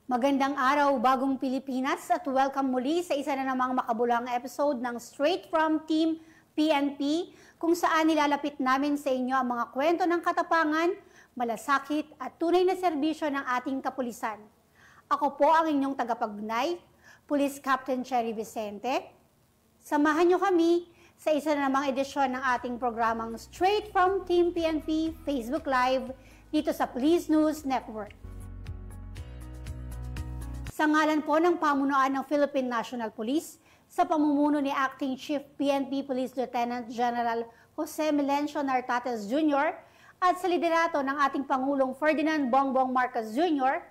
Magandang araw, bagong Pilipinas at welcome muli sa isa na namang makabulang episode ng Straight from Team PNP kung saan nilalapit namin sa inyo ang mga kwento ng katapangan, malasakit at tunay na serbisyo ng ating kapulisan. Ako po ang inyong tagapagnay, Police Captain Cherry Vicente. Samahan nyo kami sa isa na namang edisyon ng ating programang Straight from Team PNP Facebook Live dito sa Police News Network. Sa ngalan po ng pamunuan ng Philippine National Police, sa pamumuno ni Acting Chief PNP Police Lieutenant General Jose Melencio Nartates Jr. at sa liderato ng ating Pangulong Ferdinand Bongbong Marcos Jr.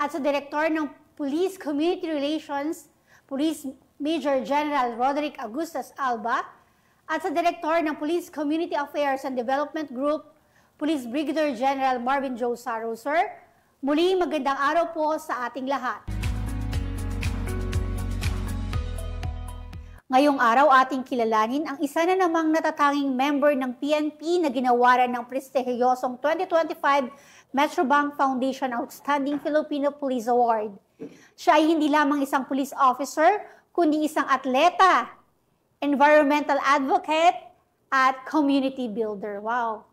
at sa Direktor ng Police Community Relations, Police Major General Roderick Augustus Alba, at sa Direktor ng Police Community Affairs and Development Group, Police Brigadier General Marvin Joe Saro, Sir. Muli magandang araw po sa ating lahat. Ngayong araw ating kilalanin ang isa na namang natatanging member ng PNP na ginawaran ng prestihiyosong 2025 Metrobank Foundation Outstanding Filipino Police Award. Siya ay hindi lamang isang police officer, kundi isang atleta, environmental advocate, at community builder. Wow!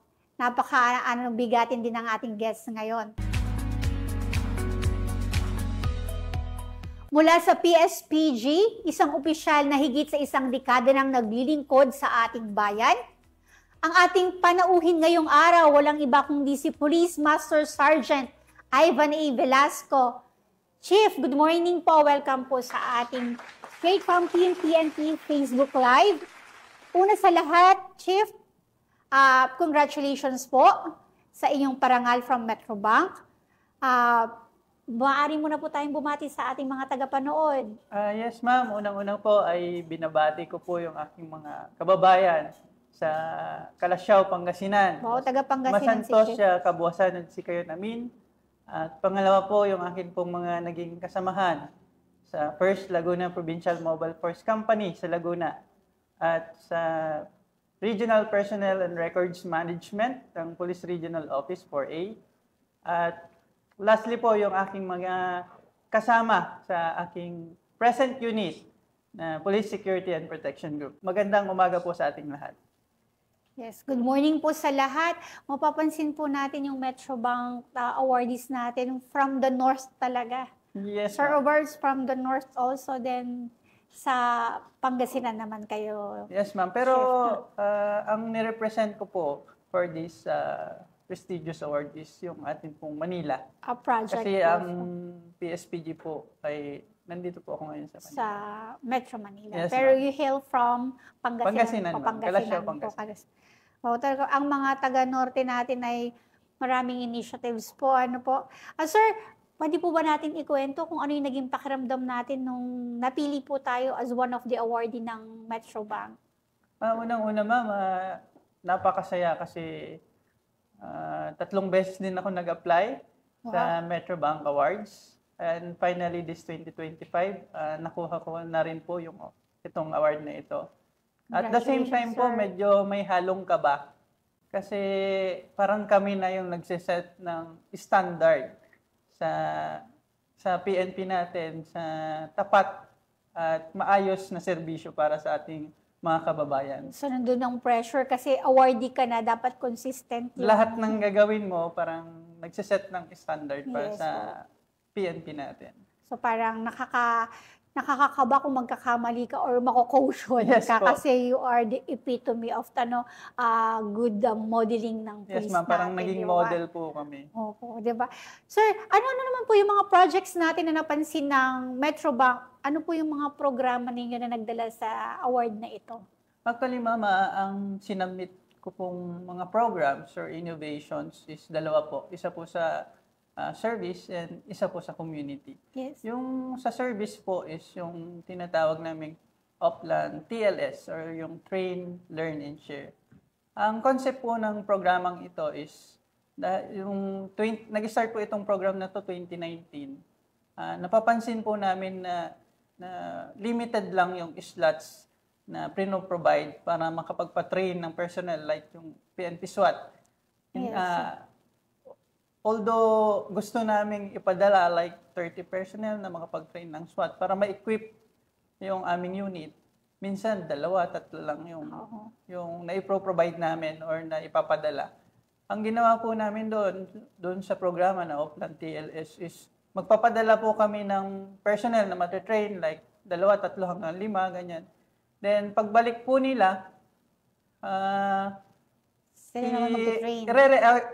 Bigatin din ng ating guests ngayon. Mula sa PSPG, isang opisyal na higit sa isang dekada nang naglilingkod sa ating bayan, ang ating panauhin ngayong araw walang iba kundi si Police Master Sergeant Ivan A. Velasco. Chief, good morning po. Welcome po sa ating Straight from Team PNP Facebook Live. Una sa lahat, Chief, congratulations po sa inyong parangal from Metrobank. Maaari mo na po tayong bumati sa ating mga tagapanood. Yes, ma'am. Unang-unang po ay binabati ko po yung aking mga kababayan sa Calasiao, Pangasinan. Wow, taga-Pangasinan si Masantos siya, Kabuasan at Sikayo namin. At pangalawa po yung akin pong mga naging kasamahan sa First Laguna Provincial Mobile Force Company sa Laguna at sa Regional Personnel and Records Management ng Police Regional Office 4A. At lastly po, yung aking mga kasama sa aking present unit na Police Security and Protection Group. Magandang umaga po sa ating lahat. Yes, good morning po sa lahat. Mapapansin po natin yung Metrobank awardees natin from the north talaga. Yes, Sir, awards from the north also, then sa Pangasinan naman kayo. Yes, ma'am. Pero ang nirepresent ko po for this prestigious award is yung ating pong Manila. A project. Kasi ang PSPG po ay nandito po ako ngayon sa Manila. Sa Metro Manila. Yes, pero you hail from Pangasinan. Pangasinan. Oh, talaga, ang mga taga-norte natin ay maraming initiatives po. Ano po? Sir, pwede po ba natin ikwento kung ano yung naging pakiramdam natin nung napili po tayo as one of the awardee ng Metrobank? Unang-una, ma'am, napakasaya kasi 3 beses din ako nag-apply sa Metrobank Awards. And finally, this 2025, nakuha ko na rin po itong award na ito. At the same time po, medyo may halong kaba. Kasi parang kami na yung nagsiset ng standard sa PNP natin, sa tapat at maayos na serbisyo para sa ating mga kababayan. So, nandun ang pressure kasi awardee ka na, dapat consistent. Lahat ng gagawin mo, parang nagsiset ng standard para sa PNP natin. So, parang nakakakaba kung magkakamali ka or mako-caution ka kasi you are the epitome of good modeling ng police natin. Yes, ma'am. Parang naging model po kami. Opo, di ba? Sir, ano naman po yung mga projects natin na napansin ng Metrobank? Ano po yung mga programa ninyo na nagdala sa award na ito? Actually, mama, ang sinubmit ko pong mga programs or innovations is 2 po. Isa po sa service and isa po sa community. Yes. Yung sa service po is yung tinatawag naming Oplan TLS or yung Train, Learn, and Share. Ang concept po ng programang ito is nag-start po itong program na to 2019. Napapansin po namin na limited lang yung slots na provide para makapagpa-train ng personnel like yung PNP SWAT. Yes. although gusto naming ipadala like 30 personnel na makapag-train ng SWAT para ma-equip yung aming unit, minsan 2, 3 lang yung na-provide namin or na ipapadala. Ang ginawa po namin doon sa programa na Oplan TLS is magpapadala po kami ng personnel na matitrain like 2, 3 hanggang 5, ganyan. Then pagbalik po nila, Sila naman mag-train.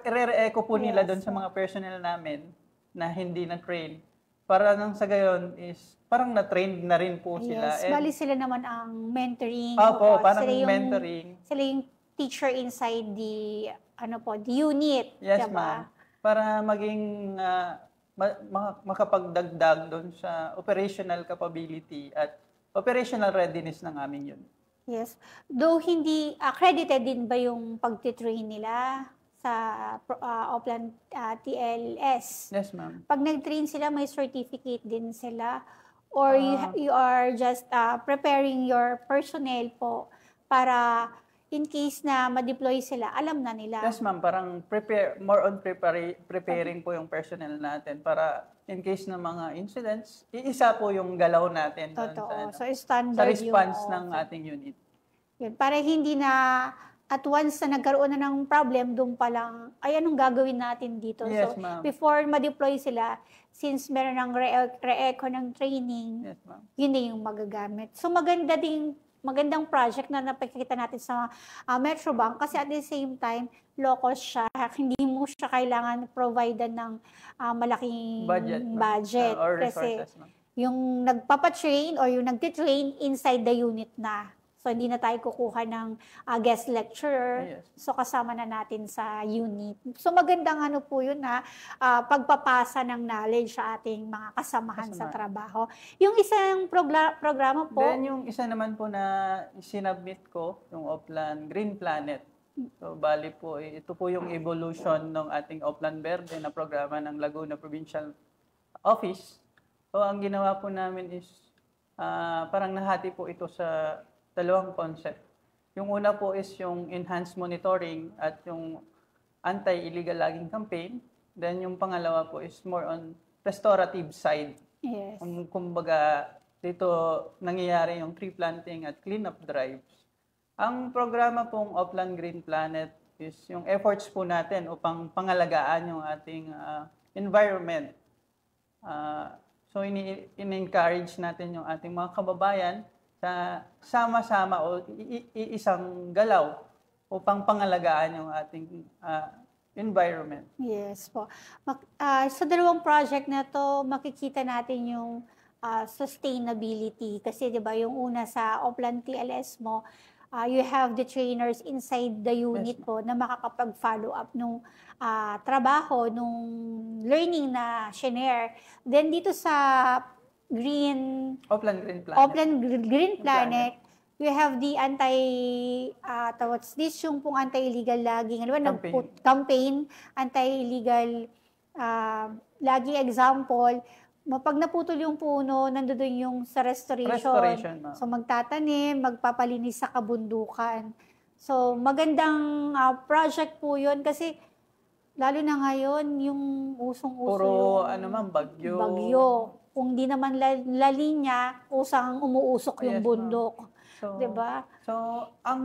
ire-echo po nila doon sa mga personnel namin na hindi na-train. Para nang sa gayon is parang na-trained na rin po sila. Yes, bali sila naman ang mentoring. Opo, parang sila yung, mentoring. Sila yung teacher inside the the unit. Yes, diba? ma'am. Para maging makapagdagdag doon sa operational capability at operational readiness ng aming unit. Yes. Though hindi accredited din ba yung pagtitrain nila sa Oplan TLS? Yes, ma'am. Pag nag-train sila, may certificate din sila? Or you are just preparing your personnel po para in case na ma-deploy sila, alam na nila? Yes, ma'am. Parang more on preparing po yung personnel natin para in case ng mga incidents, iisa po yung galaw natin Totoo. sa Standard response yung, ng ating unit. Yun, para hindi na at once na nagkaroon na ng problem, doon pa lang, ay anong gagawin natin dito? Yes, so, ma'am. before ma-deploy sila, since meron ng re-echo ng training, Yes, ma'am. yun na yung magagamit. So, magandang project na napakikita natin sa Metrobank kasi at the same time, low cost siya. Hindi mo siya kailangan provide ng malaking budget. Or kasi resources, ma'am. yung nagpapatrain or yung nagtitrain inside the unit na. So, hindi na tayo kukuha ng guest lecturer. Yes. So, kasama na natin sa unit. So, magandang po yun na pagpapasa ng knowledge sa ating mga kasamahan sa trabaho. Yung isang programa po. Then, yung isa naman po na sinubmit ko, yung Oplan Green Planet. So, bali po, ito po yung evolution ng ating Oplan Verde na programa ng Laguna Provincial Office. So, ang ginawa po namin is parang nahati po ito sa dalawang concept. Yung una po is yung enhanced monitoring at yung anti-illegal logging campaign. Then yung pangalawa po is more on restorative side. Yes. Kumbaga, dito nangyayari yung tree planting at cleanup drives. Ang programa pong Oplan Green Planet is yung efforts po natin upang pangalagaan yung ating environment. So, in-encourage natin yung ating mga kababayan sa sama-sama o isang galaw upang pangalagaan yung ating environment. Yes po. Sa dalawang project na to, makikita natin yung sustainability. Kasi 'di ba yung una sa Oplan TLS mo, you have the trainers inside the unit po na makakapag-follow up nung trabaho, nung learning na shinare. Then dito sa Oplan Green Planet. We have the yung pong anti-illegal logging. Campaign, anti-illegal logging example. Pag naputol yung puno, nandoon yung sa restoration. So magtatanim, magpapalinis sa kabundukan. So magandang project po yun kasi lalo na ngayon yung usong-uso. Puro bagyo. Kung di naman La Nina, kusang umuusok yung bundok. So, 'di ba? So, ang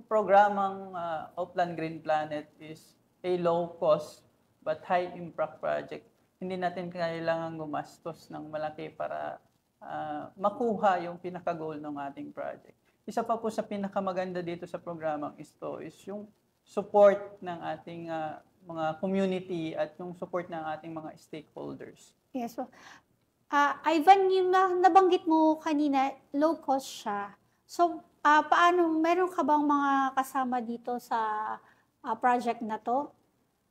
programang Oplan Green Planet is a low-cost but high-impact project. Hindi natin kailangan gumastos ng malaki para makuha yung pinaka-goal ng ating project. Isa pa po sa pinakamaganda dito sa programang ito is yung support ng ating mga community at yung support ng ating mga stakeholders. Yes. So, Ivan, yung nabanggit mo kanina, low cost siya. So, paano, meron ka bang mga kasama dito sa project na to?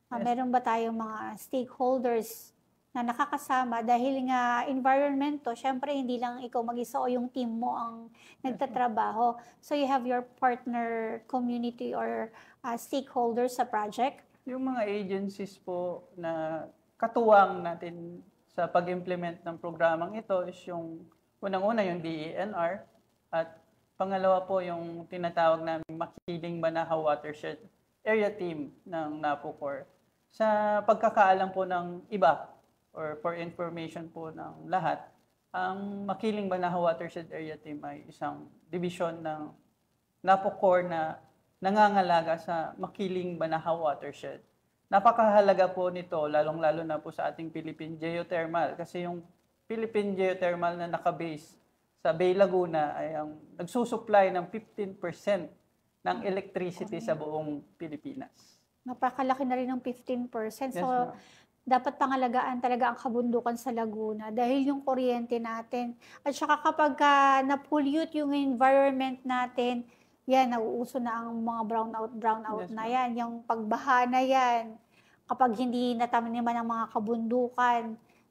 Yes. Meron ba tayong mga stakeholders na nakakasama? Dahil nga environment to, syempre hindi lang ikaw mag-isa o yung team mo ang nagtatrabaho. So, you have your partner community or stakeholders sa project? Yung mga agencies po na katuwang natin sa pag-implement ng programang ito is yung unang-una yung DENR at pangalawa po yung tinatawag namin Makiling Banahaw Watershed Area Team ng NAPOCOR. Sa pagkakaalam po ng iba or for information po ng lahat, ang Makiling Banahaw Watershed Area Team ay isang division ng NAPOCOR na nangangalaga sa Makiling Banahaw Watershed. Napakahalaga po nito, lalong-lalo na po sa ating Philippine Geothermal kasi yung Philippine Geothermal na nakabase sa Bay Laguna ay ang nagsusupply ng 15% ng electricity sa buong Pilipinas. Napakalaki na rin ng 15%. Yes, So, ma'am. dapat pangalagaan talaga ang kabundukan sa Laguna dahil yung kuryente natin. At saka kapag na-pollute yung environment natin, yan, nauuso na ang mga brownout Yes, na ma'am. yan. Yung pagbaha na yan. Kapag hindi nataniman ng mga kabundukan,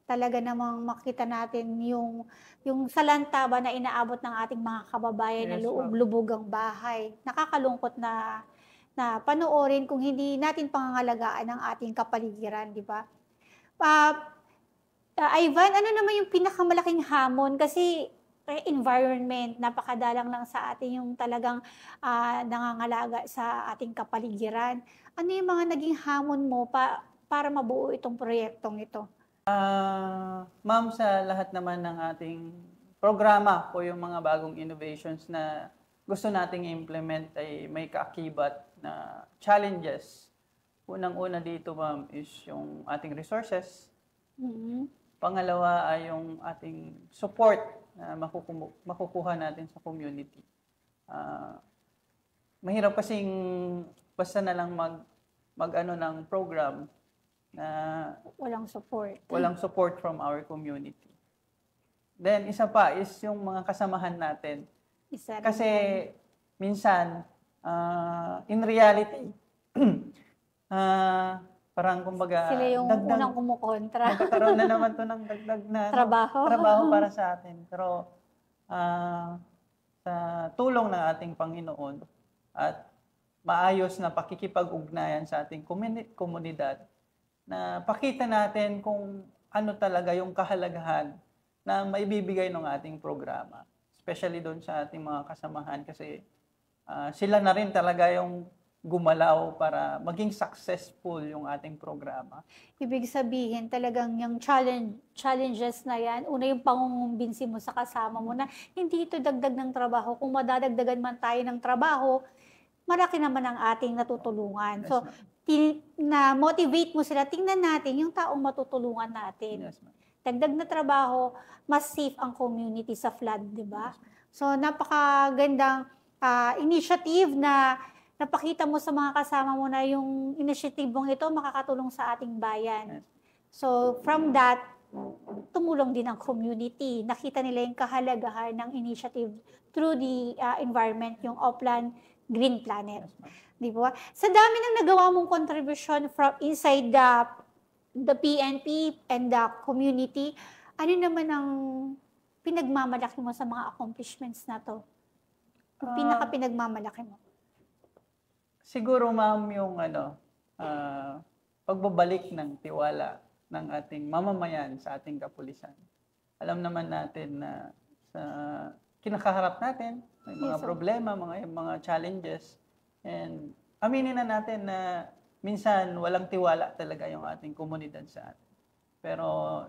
talaga namang makita natin yung salanta ba na inaabot ng ating mga kababayan na Yes, ma'am. lubog ang bahay. Nakakalungkot na panoorin kung hindi natin pangangalagaan ang ating kapaligiran, di ba? Ivan, ano naman yung pinakamalaking hamon? Kasi environment, napakadalang lang sa atin yung talagang nangangalaga sa ating kapaligiran. Ano yung mga naging hamon mo para mabuo itong proyektong ito? Ma'am, sa lahat naman ng ating programa o yung mga bagong innovations na gusto nating implement ay may kaakibat na challenges. Unang-una dito, ma'am, is yung ating resources. Mhm. Pangalawa ay yung ating support na makukuha natin sa community. Mahirap kasing basta na lang mag-ano ng program na Walang support. walang support from our community. Then, isa pa is yung mga kasamahan natin. Isa rin Kasi yan. minsan, in reality, parang kumbaga, Sila yung unang kumukontra. nagkakaroon na naman to ng dagdag na Trabaho. para sa atin. Pero sa tulong ng ating Panginoon at maayos na pakikipag-ugnayan sa ating komunidad, na pakita natin kung ano talaga yung kahalagahan na maibibigay ng ating programa. Especially doon sa ating mga kasamahan kasi sila na rin talaga yung gumalaw para maging successful yung ating programa. Ibig sabihin, talagang yung challenges na yan, una yung pangungumbinsi mo sa kasama mo na hindi ito dagdag ng trabaho. Kung madadagdagan man tayo ng trabaho, malaki naman ang ating natutulungan. Yes, So, ma'am. na-motivate mo sila, tingnan natin yung taong matutulungan natin. Yes, ma'am. Dagdag na trabaho, mas safe ang community sa flood, di ba? So, napakagandang initiative na napakita mo sa mga kasama mo na yung initiative mong ito makakatulong sa ating bayan. Yes. So, from that, tumulong din ang community. Nakita nila yung kahalagahan ng initiative through the environment, yung Oplan Green Planet. Yes, ma'am. Di ba? Sa dami ng nagawa mong contribution from inside the PNP and the community, ano naman ang pinagmamalaki mo sa mga accomplishments na to? Yung pinaka-pinagmamalaki mo? Siguro, ma'am, yung pagbabalik ng tiwala ng ating mamamayan sa ating kapulisan. Alam naman natin na sa kinakaharap natin, may mga Yes, sir. problema, mga challenges, and aminin na natin na minsan walang tiwala talaga yung ating komunidad sa atin. Pero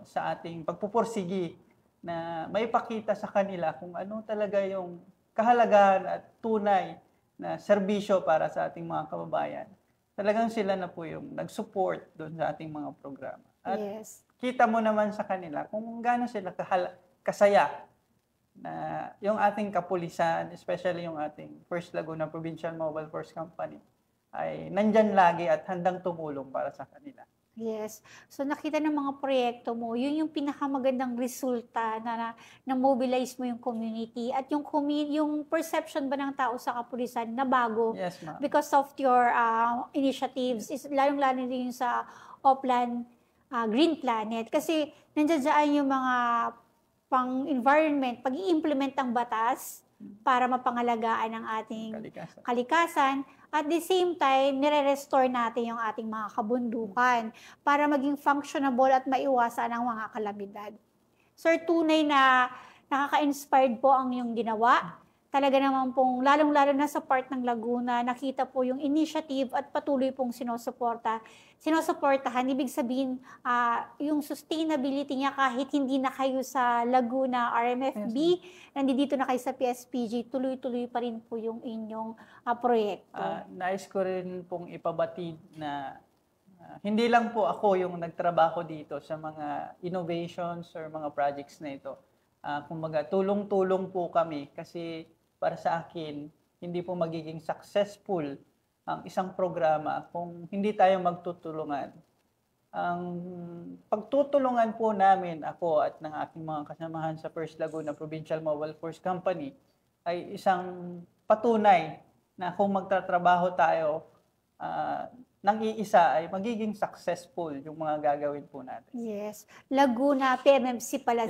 sa ating pagpupursigi na maipakita sa kanila kung ano talaga yung kahalagahan at tunay na serbisyo para sa ating mga kababayan, talagang sila na po yung nag-support doon sa ating mga programa. At Yes. kita mo naman sa kanila kung gaano sila kasaya na yung ating kapulisan, especially yung ating First Laguna Provincial Mobile Force Company, ay nandyan lagi at handang tumulong para sa kanila. Yes. So nakita ng mga proyekto mo, yun yung pinakamagandang resulta na mobilize mo yung community at yung perception ba ng tao sa kapulisan na bago Yes, ma'am. because of your initiatives, is lalong-lalo din sa Oplan Green Planet. Kasi nandiyan dyan yung mga pang-environment, pag-i-implement ng batas para mapangalagaan ang ating Kalikasan. kalikasan. At the same time, nire-restore natin yung ating mga kabundukan para maging functionable at maiwasan ang mga kalamidad. Sir, tunay na nakaka-inspired po ang iyong ginawa. talaga naman pong, lalong-lalo na sa part ng Laguna, nakita po yung initiative at patuloy pong sinusuportahan. Ibig sabihin, yung sustainability niya kahit hindi na kayo sa Laguna RMFB, nandito na kayo sa PSPG, tuloy-tuloy pa rin po yung inyong proyekto. Nais ko rin pong ipabatid na hindi lang po ako yung nagtrabaho dito sa mga innovations or mga projects na ito. Kumbaga, tulong-tulong po kami kasi para sa akin, hindi po magiging successful ang isang programa kung hindi tayo magtutulungan. Ang pagtutulungan po namin, ako at ng aking mga kasamahan sa First Laguna Provincial Mobile Force Company, ay isang patunay na kung magtatrabaho tayo ng iisa ay magiging successful yung mga gagawin po natin. Yes. Laguna PMMC pala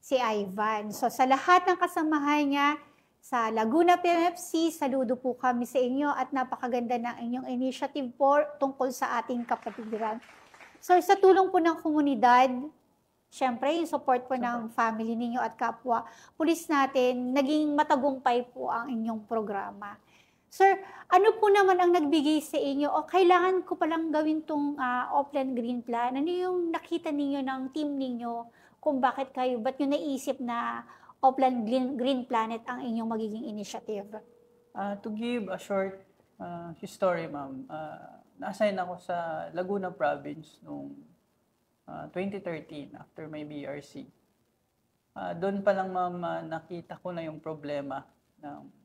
si Ivan. So sa lahat ng kasamahan niya sa Laguna PMFC, saludo po kami sa inyo at napakaganda ng inyong initiative po tungkol sa ating kapatiran. So sa tulong po ng komunidad, syempre yung support po ng family ninyo at kapwa pulis natin, naging matagumpay po ang inyong programa. Sir, ano po naman ang nagbigay sa inyo o kailangan ko palang gawin tong Oplan Green Plan? Ano yung nakita ninyo ng team ninyo kung bakit kayo, ba't nyo naisip na Oplan Green Planet ang inyong magiging initiative? To give a short history, ma'am, na-assign ako sa Laguna Province noong 2013 after my BRC. Doon pa lang, ma'am, nakita ko na yung problema ng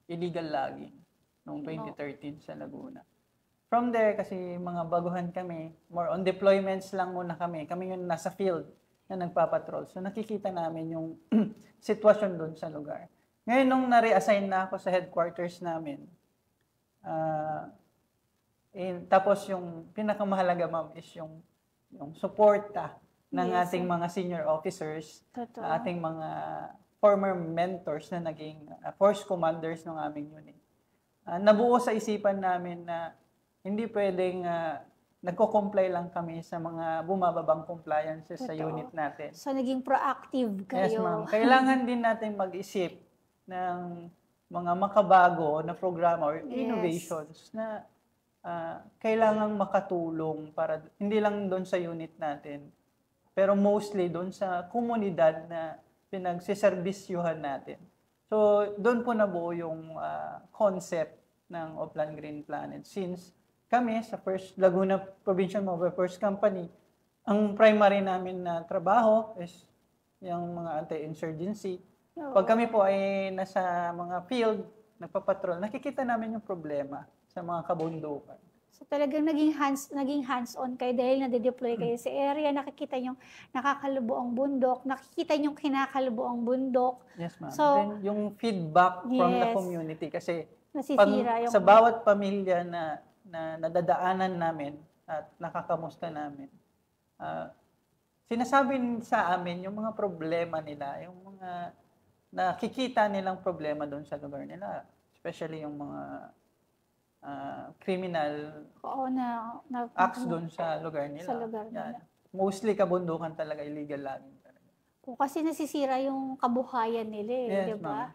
illegal logging noong 2013 sa Laguna. From there, kasi mga baguhan kami, more on deployments lang muna kami. Kami yung nasa field na nagpapatrol. So nakikita namin yung sitwasyon doon sa lugar. Ngayon, nung na-reassign na ako sa headquarters namin, tapos yung pinakamahalaga, ma'am, is yung suporta ng ating mga senior officers, ating mga former mentors na naging force commanders ng aming unit. Nabuo sa isipan namin na hindi pwedeng nagko-comply lang kami sa mga bumababang compliances sa unit natin. So, naging proactive kayo. Yes, ma'am. Kailangan din natin mag-isip ng mga makabago na programa or innovations na kailangang makatulong para hindi lang doon sa unit natin, pero mostly doon sa komunidad na pinagsiserbisyuhan natin. So, doon po nabuo yung concept ng Oplan Green Planet. Since kami sa First Laguna Provincial Mobile Force Company, ang primary namin na trabaho is yung mga anti-insurgency. Pag kami po ay nasa mga field, nagpapatrol, nakikita namin yung problema sa mga kabundukan. So talagang naging hands-on kayo dahil nade-deploy kayo sa area, nakikita yung nakakalubuang bundok, nakikita yung kinakalubuang bundok. Yes, ma'am. So, then yung feedback from the community kasi sa bawat pamilya na nadadaanan namin at nakakamusta namin, sinasabi sa amin yung mga problema nila, yung mga nakikita nilang problema doon sa lugar nila, especially yung mga criminal acts doon sa lugar nila. Mostly kabundukan talaga, illegal logging talaga. Kasi nasisira yung kabuhayan nila, di ba?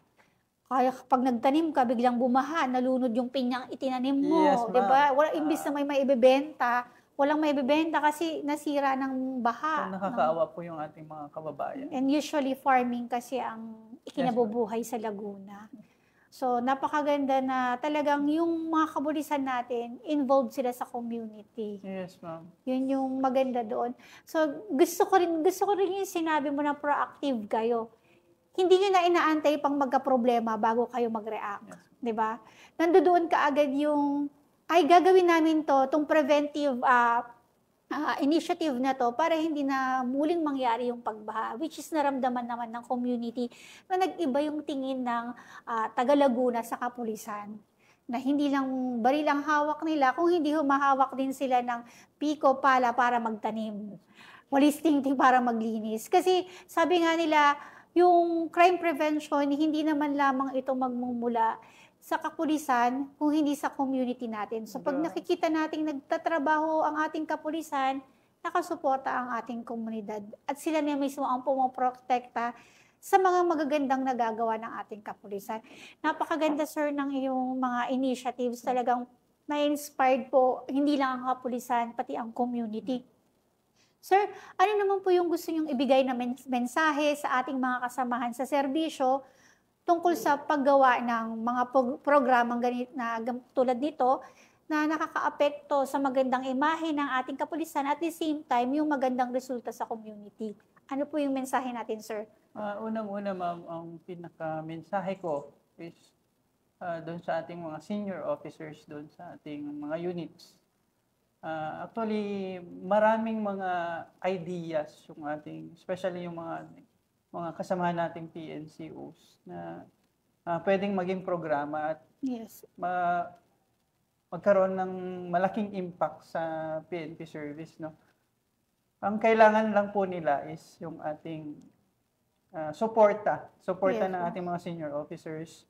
Kaya kapag nagtanim ka, biglang bumaha, nalunod yung pinyang itinanim mo, di ba? Imbis na may maibebenta, walang maibebenta kasi nasira ng baha. So, nakakaawa po yung ating mga kababayan. And usually farming kasi ang ikinabubuhay sa Laguna. So, napakaganda na talagang yung mga kapulisan natin, involved sila sa community. Yes, ma'am. Yun yung maganda doon. So, gusto ko rin yung sinabi mo na proactive kayo. Hindi nyo na inaantay pang magka-problema bago kayo mag-react. Yes. Diba? Nandoon ka agad yung, ay gagawin namin itong preventive initiative na to para hindi na muling mangyari yung pagbaha, which is naramdaman naman ng community na nag-iba yung tingin ng taga Laguna sa kapulisan. Na hindi lang baril ang hawak nila, kung hindi humahawak din sila ng piko, pala para magtanim. Walis tingting para maglinis. Kasi sabi nga nila, yung crime prevention, hindi naman lamang ito magmumula sa kapulisan kung hindi sa community natin. So pag nakikita nating nagtatrabaho ang ating kapulisan, nakasuporta ang ating komunidad. At sila na mismo ang pumoprotekta sa mga magagandang nagagawa ng ating kapulisan. Napakaganda, sir, ng iyong mga initiatives. Talagang na-inspired po, hindi lang ang kapulisan, pati ang community. Sir, ano naman po yung gusto niyong ibigay na mensahe sa ating mga kasamahan sa serbisyo tungkol sa paggawa ng mga programang tulad nito na nakakaapekto sa magandang imahe ng ating kapulisan at the same time yung magandang resulta sa community? Ano po yung mensahe natin, sir? Unang-una, ma'am, ang pinaka-mensahe ko is doon sa ating mga senior officers, doon sa ating mga units. Actually, maraming mga ideas yung ating, especially yung mga kasamahan nating PNCOs na pwedeng maging programa at Yes. magkaroon ng malaking impact sa PNP service, no? Ang kailangan lang po nila is yung ating suporta Yes, ng ating mga senior officers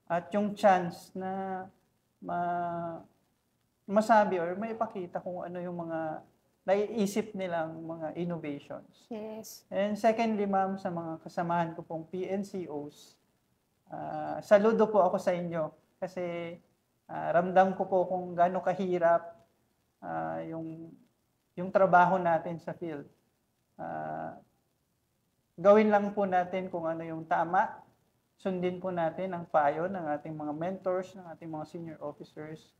at yung chance na masabi or maipakita kung ano yung mga naiisip nilang mga innovations. Yes. And secondly, ma'am, sa mga kasamahan ko pong PNCOs, saludo po ako sa inyo kasi ramdam ko po kung gaano kahirap yung trabaho natin sa field. Gawin lang po natin kung ano yung tama. Sundin po natin ang payo ng ating mga mentors, ng ating mga senior officers.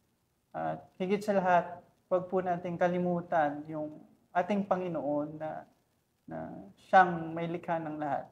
At higit sa lahat, huwag po natin kalimutan yung ating Panginoon na siyang may likha ng lahat.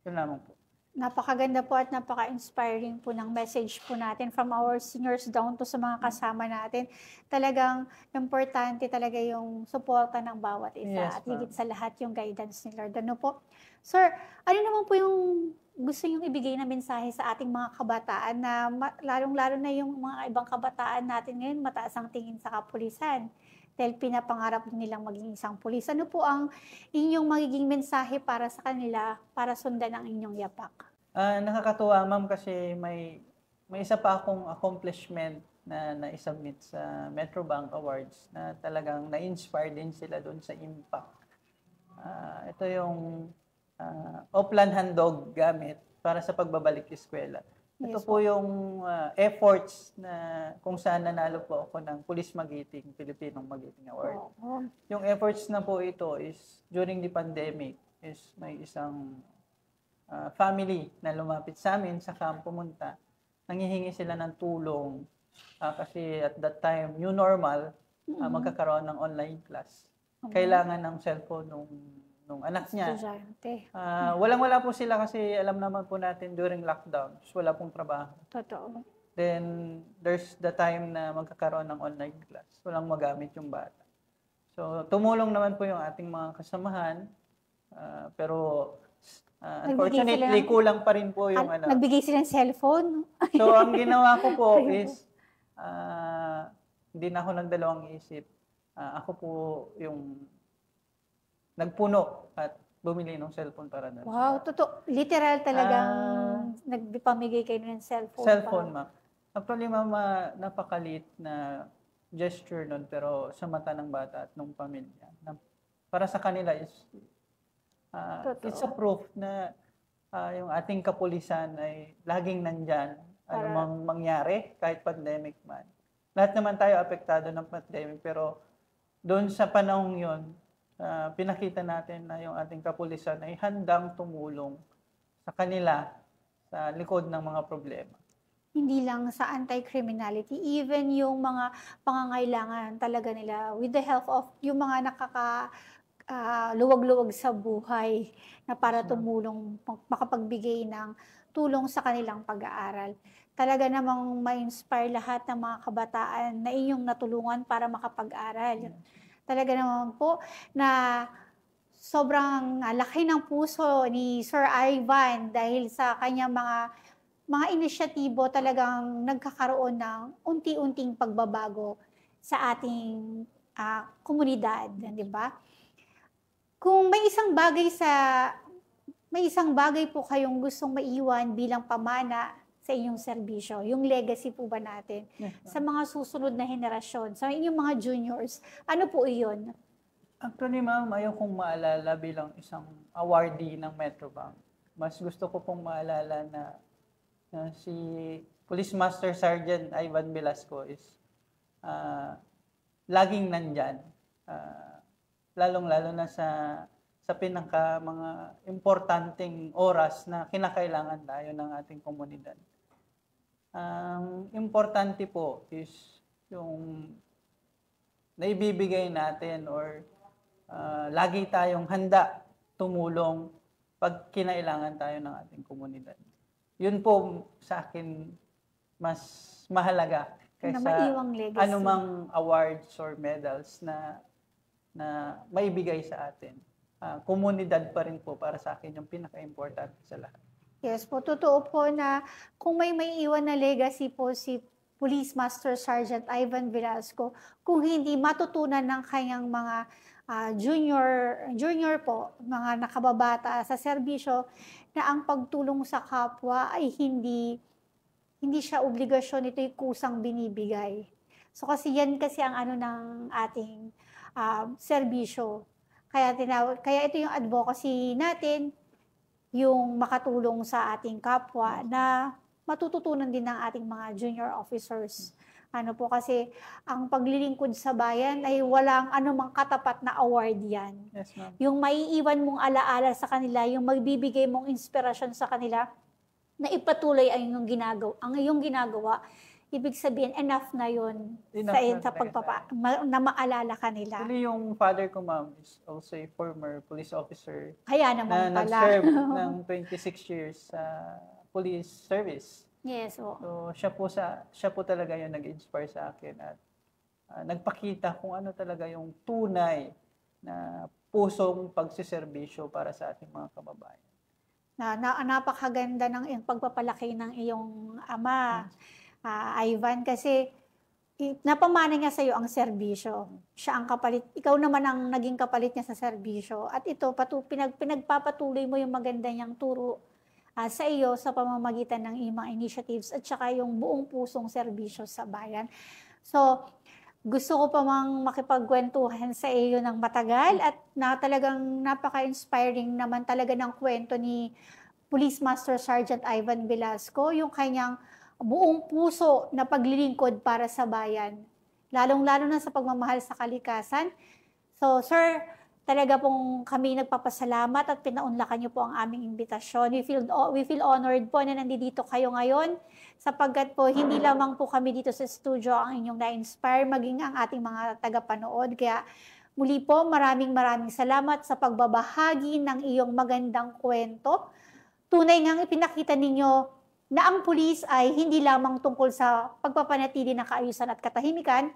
Yun lamang po. Napakaganda po at napaka-inspiring po ng message po natin from our seniors down to sa mga kasama natin. Talagang importante talaga yung suporta ng bawat isa Yes, at higit ma'am. sa lahat yung guidance ni Lord. Ano po? Sir, ano naman po yung gusto yung ibigay na mensahe sa ating mga kabataan na lalong-lalo na yung mga ibang kabataan natin ngayon mataas ang tingin sa kapulisan dahil pinapangarap nilang maging isang pulis. Ano po ang inyong magiging mensahe para sa kanila para sundan ang inyong yapak? Nakakatuwa, ma'am, kasi may isa pa akong accomplishment na na-submit sa Metrobank Awards na talagang na-inspire din sila doon sa impact. Ito yung Oplan Handog gamit para sa pagbabalik eskwela. Ito Yes, po yung efforts na kung saan nanalo po ako ng Police Magiting, Filipinong Magiting Award. Oo. Yung efforts na po ito is during the pandemic is may isang family na lumapit sa amin sa camp pumunta. Nanghihingi sila ng tulong kasi at that time, new normal, magkakaroon ng online class. Kailangan ng cellphone nung anak niya. Estudyante. Walang-wala po sila kasi alam naman po natin during lockdown, wala pong trabaho. Totoo. Then, there's the time na magkakaroon ng online class. Walang magamit yung bata. So, tumulong naman po yung ating mga kasamahan. Pero, unfortunately, kulang pa rin po yung Nagbigay sila ng cellphone. So, ang ginawa ko po is, hindi na ako nagdalawang isip. Ako po yung nagpuno at bumili ng cellphone para doon. Wow, totoo. Literal talagang nagpamigay kayo ng cellphone. Cellphone, ma'am. Actually, ma'am, napakalit na gesture nun, pero sa mata ng bata at ng pamilya. Para sa kanila is, it's a proof na yung ating kapulisan ay laging nandyan. Ano mang mangyari, kahit pandemic man. Lahat naman tayo apektado ng pandemic, pero doon sa panahong yon, pinakita natin na yung ating kapulisan ay handang tumulong sa kanila sa likod ng mga problema. Hindi lang sa anti-criminality, even yung mga pangangailangan talaga nila with the help of yung mga luwag-luwag sa buhay na para tumulong, makapagbigay ng tulong sa kanilang pag-aaral. Talaga namang ma-inspire lahat ng mga kabataan na inyong natulungan para makapag-aral. Talaga naman po na sobrang laki ng puso ni Sir Ivan dahil sa kanyang mga inisyatibo talagang nagkakaroon ng unti-unting pagbabago sa ating komunidad, di ba? Kung may isang bagay po kayong gustong maiwan bilang pamana sa inyong serbisyo, yung legacy po ba natin sa mga susunod na henerasyon, sa inyong mga juniors, ano po iyon? Actually, ma'am, ayaw kong maalala bilang isang awardee ng Metrobank. mas gusto ko pong maalala na si Police Master Sergeant Ivan Velasco is laging nandyan. Lalong-lalo na sa pinaka mga importanteng oras na kinakailangan tayo ng ating komunidad. Ang importante po is yung naibibigay natin or lagi tayong handa tumulong pag kinailangan tayo ng ating komunidad. Yun po sa akin mas mahalaga kaysa anumang awards or medals na maibigay sa atin. Komunidad pa rin po para sa akin yung pinaka-importante sa lahat. Yes po, totoo po na kung may iwan na legacy po si Police Master Sergeant Ivan Velasco, kung hindi matutunan ng kanyang mga junior po, mga nakababata sa serbisyo, na ang pagtulong sa kapwa ay hindi siya obligasyon, ito'y kusang binibigay. So kasi yan kasi ang ano ng ating serbisyo. Kaya ito yung advocacy natin, yung makatulong sa ating kapwa na matututunan din ng ating mga junior officers. Ano po kasi ang paglilingkod sa bayan ay walang anumang katapat na award yan. Yes, ma'am. Yung maiiwan mong alaala sa kanila, yung magbibigay mong inspirasyon sa kanila na ipatuloy ang iyong ginagawa, ibig sabihin enough na yun na maalala kanila. Actually, yung father ko, ma'am, is also a former police officer. Kaya naman na pala. nag-serve ng 26 years sa police service. Yes, oh. So, siya po talaga yung nag-inspire sa akin at nagpakita kung ano talaga yung tunay na pusong pagsiservisyo para sa ating mga kababayan. Napakaganda ng pagpapalaki ng iyong ama, Ivan, kasi napamana niya sa iyo ang serbisyo. Siya ang kapalit. Ikaw naman ang naging kapalit niya sa serbisyo. At ito, pinagpapatuloy mo yung maganda niyang turo sa iyo sa pamamagitan ng iyong mga initiatives at saka yung buong pusong serbisyo sa bayan. So, gusto ko pa mang makipagkwentuhan sa iyo ng matagal at talagang napaka-inspiring naman talaga ng kwento ni Police Master Sergeant Ivan Velasco, yung kanyang buong puso na paglilingkod para sa bayan, lalong-lalo na sa pagmamahal sa kalikasan. So, sir, talaga pong kami nagpapasalamat at pinaunlakan niyo po ang aming imbitasyon. We feel honored po na nandito kayo ngayon sapagkat po hindi lamang po kami dito sa studio ang inyong na-inspire, maging ang ating mga tagapanood. Kaya muli po, maraming salamat sa pagbabahagi ng iyong magandang kwento. Tunay ngang ipinakita ninyo na ang pulis ay hindi lamang tungkol sa pagpapanatili ng kaayusan at katahimikan,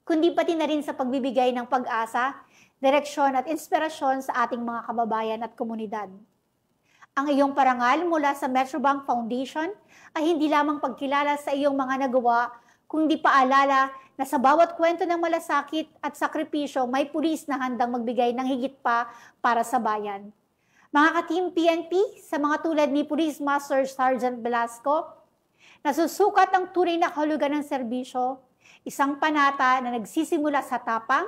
kundi pati na rin sa pagbibigay ng pag-asa, direksyon at inspirasyon sa ating mga kababayan at komunidad. Ang iyong parangal mula sa Metrobank Foundation ay hindi lamang pagkilala sa iyong mga nagawa, kundi paalala na sa bawat kwento ng malasakit at sakripisyo may pulis na handang magbigay ng higit pa para sa bayan. Mga ka-Team PNP, sa mga tulad ni Police Master Sergeant Velasco, nasusukat ang tunay na kahulugan ng serbisyo, isang panata na nagsisimula sa tapang,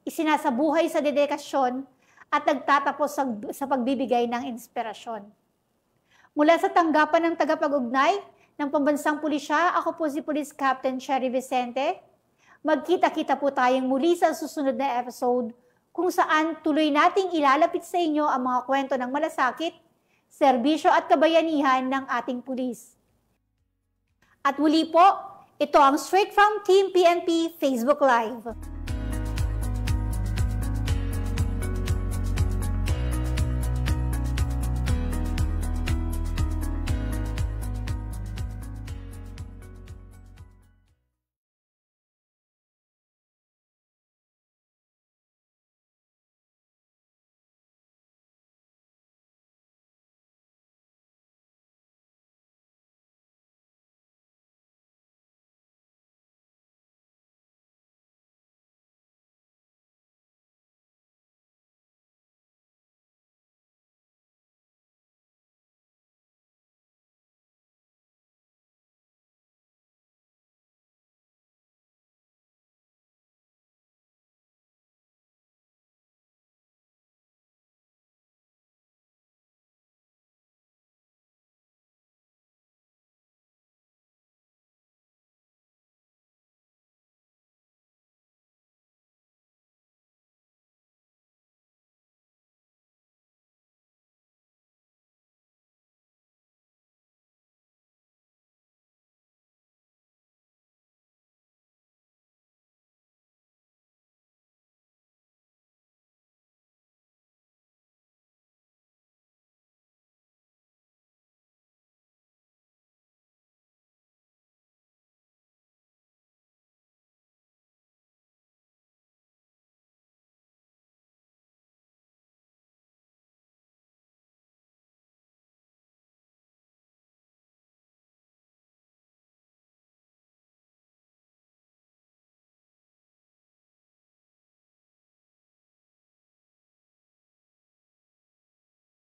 isinasabuhay sa dedikasyon, at nagtatapos sa pagbibigay ng inspirasyon. Mula sa tanggapan ng tagapag-ugnay ng Pambansang Pulisya, ako po si Police Captain Cherry Vicente. Magkita-kita po tayong muli sa susunod na episode kung saan tuloy nating ilalapit sa inyo ang mga kwento ng malasakit, serbisyo at kabayanihan ng ating pulis. At muli po, ito ang Straight from Team PNP Facebook Live.